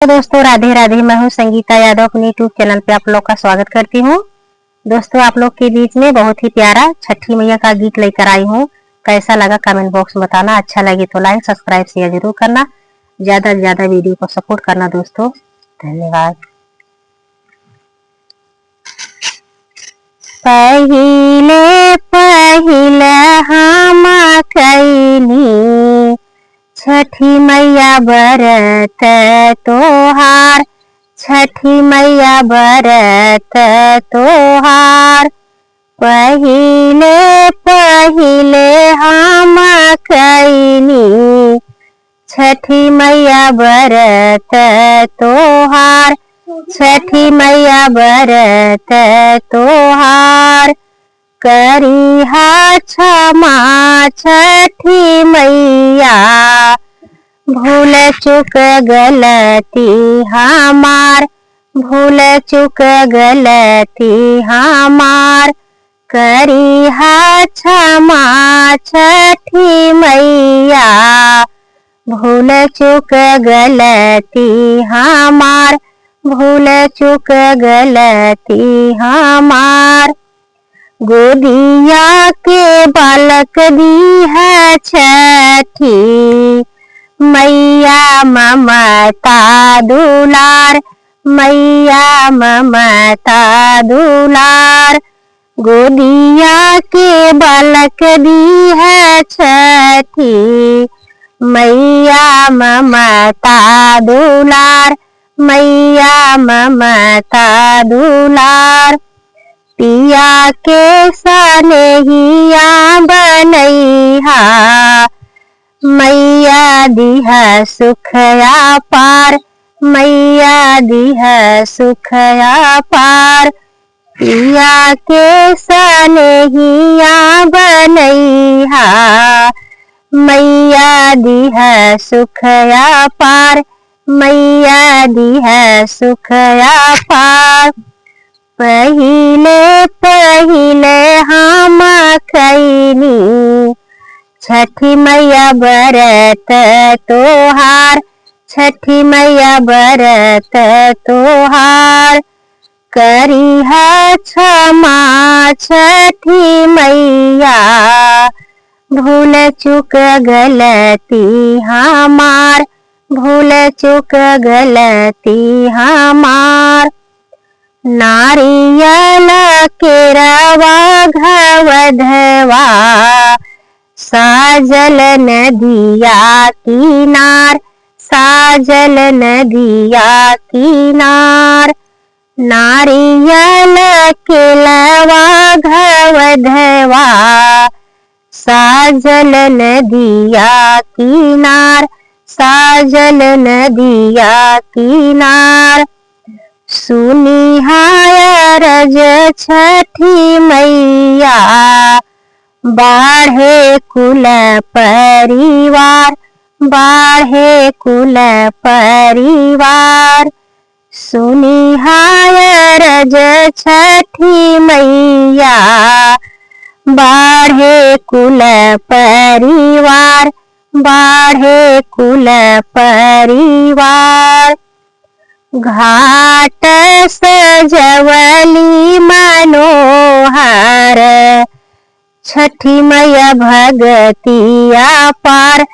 दोस्तों राधे राधे। मैं हूँ संगीता यादव, अपने यूट्यूब चैनल पे आप लोग का स्वागत करती हूँ। दोस्तों आप लोग के बीच में बहुत ही प्यारा छठी मैया का गीत लेकर आई हूँ। कैसा लगा कमेंट बॉक्स में बताना। अच्छा लगे तो लाइक सब्सक्राइब शेयर जरूर करना। ज्यादा से ज्यादा वीडियो को सपोर्ट करना दोस्तों। धन्यवाद। पहिले पहिले हम कैनी छठी मैया बरत तोहार, छठी मैया बरत तोहार। पहिले पहिले हम कैनी छठी मैया बरत तोहार, छठी मैया बरत तोहार। करिहा क्षमा छठी मैया, भूल चुक गलती हमार, भूल चुक गलती हमार। करिहा क्षमा छठी मैया, भूल चुक गलती हमार, भूल चुक गलती हमार। गोदिया के बालक दी है छठी मैया ममता दुलार, मैया ममता दुलार। गोदिया के बालक दी है छठी मैया ममता दुलार, मैया ममता दुलार। पिया के सनेहिया बनैहा, मैया दिहा सुखया पार, मैया दिहा सुखया पार। पिया के सनेहिया बनैहा, मैया दिहा सुखया पार, मैया दिहा सुखया पार। पहिले पहिले हम कैनी छठी मैया बरत तोहार, छठी मैया बरत तोहार। करिहा क्षमा छठी मैया, भूल चुक गलती हमार, भूल चुक गलती हमार। नारियल केरवा घवधवा, साजल नदिया किनार, साजल नदिया किनार। नारियल केलवा घवधवा, साजल नदिया किनार, साजल नदिया किनार। सुनिहाय रज छठी मैया, बाढ़े कुल परिवार, बाढ़े कुल परिवार। सुनिहाय रज छठी मैया, बाढ़े कुल परिवार, बाढ़े कुल परिवार। घाट सजवली मनोहर, छठी मैया भगतिया पार,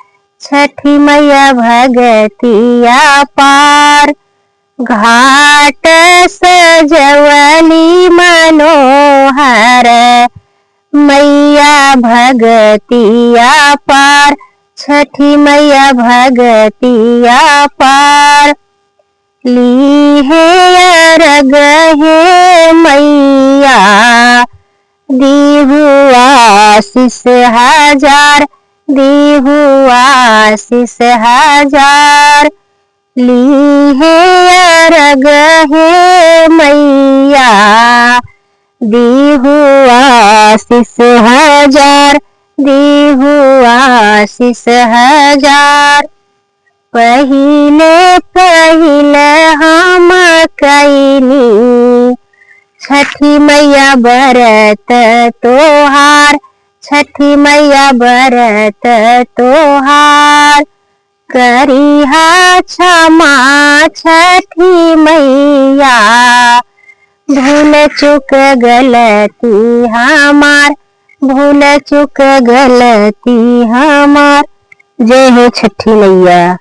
छठी मैया भगतिया पार। घाट सजवली मनोहर, मैया भगतिया पार, छठी मैया भगतिया पार। लीहे अरग हे मैया, दीहु आशीष हजार, दीहु आशीष हजार। लीहे अरग हे मैया, दीहु आशीष हजार, दीहु आशीष हजार। पहिले पहिले हम कैनी छठी मैया बरत तोहार, छठी मैया बरत तोहार। करिहा क्षमा छठी मैया, भूल चूक गलती हमार, भूल चूक गलती हमार। जय हो छठी मैया।